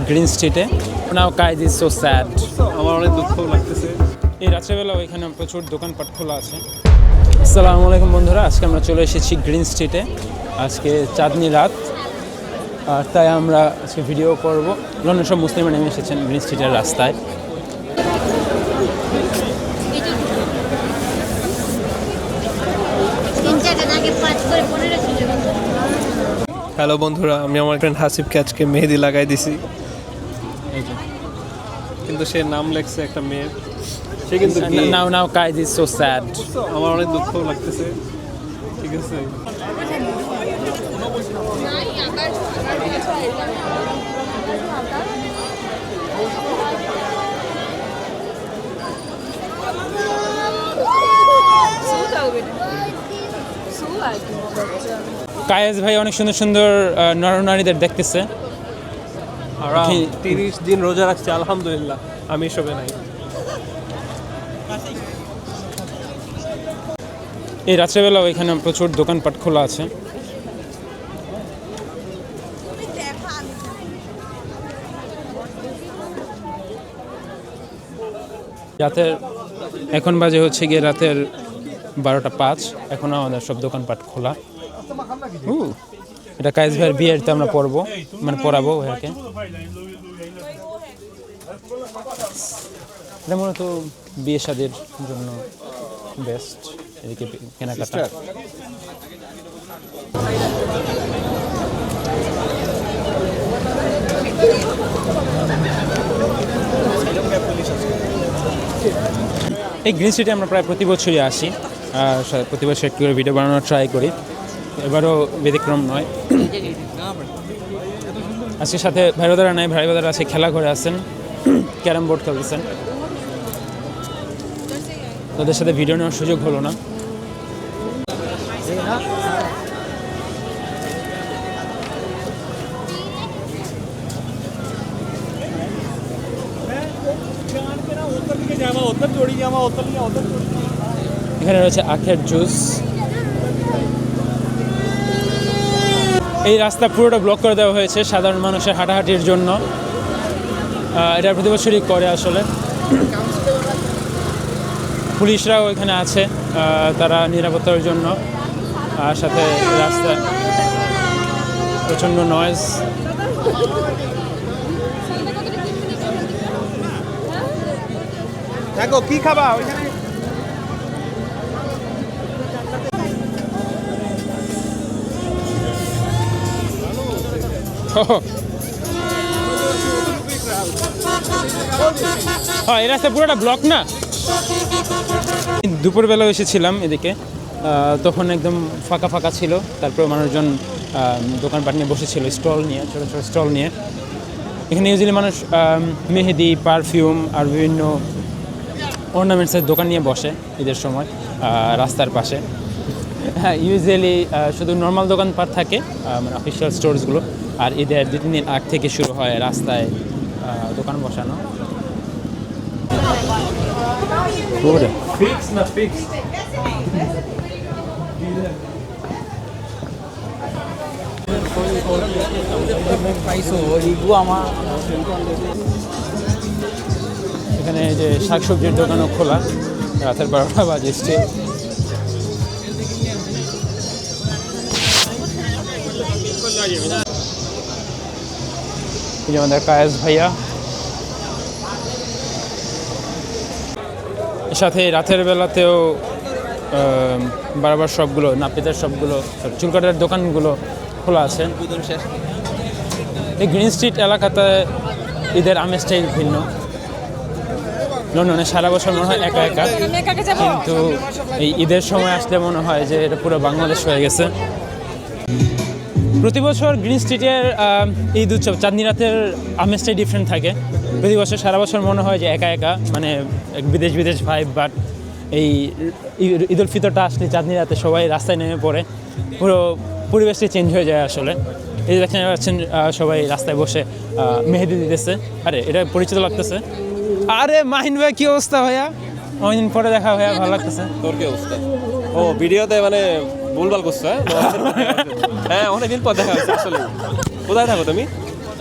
Green স্ট্রিটে নাও guys is so sad. আমার অনেক দুঃখ লাগতেছে। এই রাত্রেবেলা এখানে প্রচুর দোকানপাট খোলা আছে। আসসালামু আলাইকুম বন্ধুরা, আজকে আমরা চলে এসেছি গ্রিন স্ট্রিটে। আজকে চাঁদনি রাত, আর তাই আমরা আজকে ভিডিও করব। লন্ডন সব মুসলিমরা নেমে এসেছেন গ্রিন স্ট্রিটের রাস্তায়। হ্যালো বন্ধুরা, আমি আমার ফ্রেন্ড হাসিবকে আজকে মেহেদি লাগাই দিছি, কিন্তু সে নাম লেখছে একটা মেয়ের। সে কিন্তু নাও কাইজ ইজ সো স্যাড। আমার অনেক দুঃখ লাগতেছে। ঠিক আছে, কায়েস ভাই অনেক সুন্দর সুন্দর নরনারীদের দেখতেছে। আর 30 দিন রোজা রাখছি, আলহামদুলিল্লাহ আমি এসবে নাই। এই রাত্রেবেলাও এখানে প্রচুর দোকানপাট খোলা আছে। রাতের এখন বাজে হচ্ছে গিয়ে রাতের 12টা 5। এখনও আমাদের সব দোকানপাট খোলা। এটা কায়েস ভাইয়ের বিয়েতে আমরা পড়বো, মানে পড়াবো ভাইয়াকে। এটা মূলত বিয়ে শাদীর জন্য বেস্ট। এদিকে কেনাকাটা। এই গ্রিন স্ট্রিটে আমরা প্রায় প্রতি বছরই আসি, আর প্রতি বছর একটু করে ভিডিও বানানোর ট্রাই করি। এবারও ব্যতিক্রম নয়। আজকের সাথে ভাইবাদারা নাই, ভাইবাদারা আছে খেলা করে আছেন, ক্যারাম বোর্ড খেলতেছেন। তাদের সাথে ভিডিও নেওয়ার সুযোগ হলো না। এখানে রয়েছে আখের জুস। এই রাস্তা পুরোটা ব্লক করে দেওয়া হয়েছে সাধারণ মানুষের হাঁটাহাঁটির জন্য। এটা প্রতি বছরই করে আসলে। পুলিশরাও এখানে আছে, তারা নিরাপত্তার জন্য। আর সাথে রাস্তায় প্রচণ্ড নয়েজ। দেখো কি খাবা হ্যাঁ, এই রাস্তা পুরোটা ব্লক না। দুপুরবেলা এসেছিলাম এদিকে, তখন একদম ফাঁকা ফাঁকা ছিল। তারপরে মানুষজন দোকানপাট নিয়ে বসেছিল, স্টল নিয়ে, ছোটো ছোটো স্টল নিয়ে। এখানে ইউজুয়ালি মানুষ মেহেদি, পারফিউম আর বিভিন্ন অর্নামেন্টসের দোকান নিয়ে বসে ঈদের সময় রাস্তার পাশে। হ্যাঁ, ইউজুয়ালি শুধু নর্মাল দোকানপাট থাকে, মানে অফিসিয়াল স্টোরসগুলো। আর ঈদের 2-3 দিন আগ থেকে শুরু হয় রাস্তায় দোকান বসানো। এখানে যে শাকসবজির দোকানও খোলা, রাতের 12টা বাজে। এই যে আমাদের কায়েস ভাইয়া। এর সাথে রাতের বেলাতেও বারবার সবগুলো নাপিতের সবগুলো চুল কাটার দোকানগুলো খোলা আছে। এই গ্রিন স্ট্রিট এলাকাতে ঈদের আমেজটাই ভিন্ন। লন্ডনে সারা বছর মনে হয় একা একা, কিন্তু এই ঈদের সময় আসলে মনে হয় যে এটা পুরো বাংলাদেশ হয়ে গেছে। প্রতি বছর গ্রিন স্ট্রিটের ঈদ উৎসব চাঁদনি রাতের আমেজটাই ডিফারেন্ট থাকে। প্রতি বছর সারা বছর মনে হয় যে একা একা, মানে বিদেশ বিদেশ ভাইব। বাট এই ঈদ উল ফিতরটা আসলে চাঁদনি রাতে সবাই রাস্তায় নেমে পড়ে, পুরো পরিবেশটাই চেঞ্জ হয়ে যায় আসলে। এই যে দেখতে পাচ্ছেন সবাই রাস্তায় বসে মেহেদি দিতেছে। আরে এটা পরিচিত লাগতেছে। আরে মাহিন ভাই, কি অবস্থা ভাইয়া? অনেকদিন পরে দেখা ভাইয়া, ভালো লাগতেছে। তোর কি অবস্থা? ও ভিডিওতে মানে ভুলভাল করছো হ্যাঁ হ্যাঁ অনেকদিন পর দেখা হচ্ছে আসলে কোথায় থাকো তুমি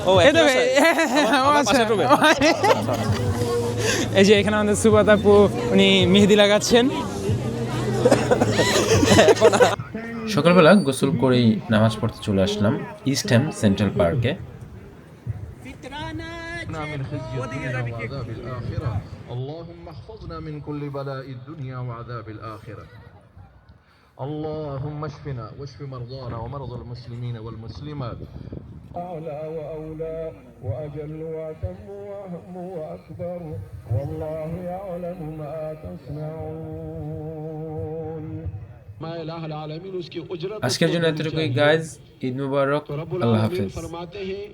ও এই তো আমার পাশের রুমে এই যে এখানে আমাদের সুবাত আপু উনি মেহেদি লাগাচ্ছেন। সকালবেলা গোসল করেই নামাজ পড়তে চলে আসলাম ইস্ট হ্যাম সেন্ট্রাল পার্কে। من خزي الدنيا وعذاب الآخرة اللهم احفظنا من كل بلاء الدنيا وعذاب الآخرة اللهم اشفنا واشف مرضانا ومرضى المسلمين والمسلمات أعلى وأولى وأجل وأتم وأهم وأكبر والله يعلم ما تصنعون ما إله العالمين उसकी उजरत আজকের জন্য এতটুকুই গাইজ, ঈদ মুবারক, तो रब्बुल আল্লাহ आलमीन হাফেজ। फरमाते हैं